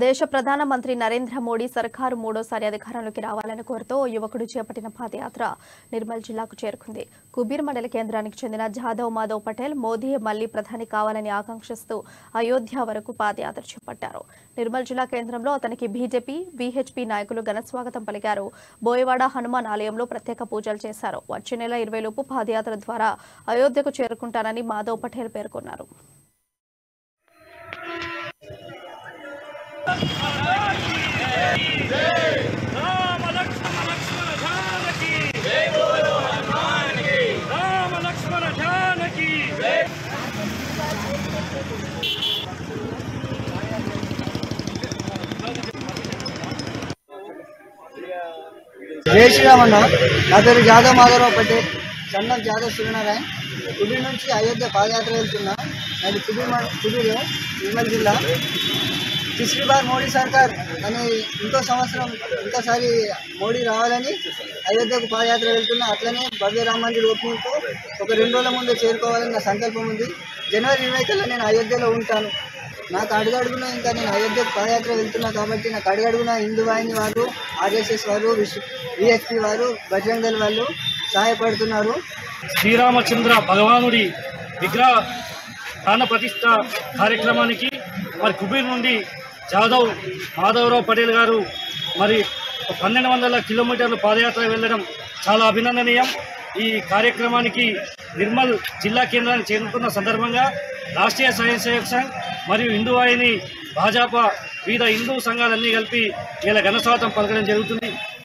దేశ ప్రధానమంత్రి నరేంద్ర మోడీ సర్కారు మూడోసారి అధికారంలోకి రావాలని కోరుతూ యువకుడు చేపట్టిన పాదయాత్ర నిర్మల్ జిల్లాకు చేరుకుంది. కుబీర్ మండల కేంద్రానికి చెందిన జాదవ్ మాధవ్ పటేల్ మోదీ మళ్లీ ప్రధాని కావాలని ఆకాంక్షిస్తూ అయోధ్య వరకు పాదయాత్ర చేపట్టారు. నిర్మల్ జిల్లా కేంద్రంలో అతనికి బీజేపీ, వీహెచ్పీ నాయకులు ఘనస్వాగతం పలికారు. బోయవాడ హనుమాన్ ఆలయంలో ప్రత్యేక పూజలు చేశారు. వచ్చే నెల 20 లోపు పాదయాత్ర ద్వారా అయోధ్యకు చేరుకుంటానని మాధవ్ పటేల్ పేర్కొన్నారు. जय श्रीराम ना पेर जादव माधव पटेल सन ऑफ जादव सूर्यनारायण कुबीर నుంచి అయోధ్య పాదయాత్ర వెళ్తున్నా. అది కుబీర్ నిర్మల్ జిల్లా. तीसरी बार మోడీ సర్కార్ అని ఇంకో సంవత్సరం ఇంకోసారి మోడీ రావాలని అయోధ్యకు పాదయాత్ర వెళ్తున్నా. అట్లనే భవ్య రామ మందిర్ ఓపెనింగ్కు ఒక 2 రోజుల ముందు చేరుకోవాలని నా సంకల్పం ఉంది. జనవరి 20 నేను అయోధ్యలో ఉంటాను. నాకు అడుగడుగున ఇంకా నేను అయోధ్యకు పాదయాత్ర వెళ్తున్నా కాబట్టి నాకు అడుగడుగున హిందూ వాహిని వారు, ఆర్ఎస్ఎస్ వారు, విహెచ్పి వారు, బజరంగ్ దళ్ వాళ్ళు సహాయపడుతున్నారు. శ్రీరామచంద్ర భగవానుడి విగ్రహ ప్రాణ ప్రతిష్ఠ కార్యక్రమానికి మరి కుబీర్ నుండి జాదవ్ మాధవరావు పటేల్ గారు మరి 1200 కిలోమీటర్లు పాదయాత్ర వెళ్ళడం చాలా అభినందనీయం. ఈ కార్యక్రమానికి నిర్మల్ జిల్లా కేంద్రానికి చేరుకున్న సందర్భంగా రాష్ట్రీయ స్వయం సేవక్ సంఘ్ మరియు హిందూ వాహిని, భాజపా వివిధ హిందూ సంఘాలన్నీ కలిపి ఇలా ఘనస్వాగతం పలకడం జరుగుతుంది.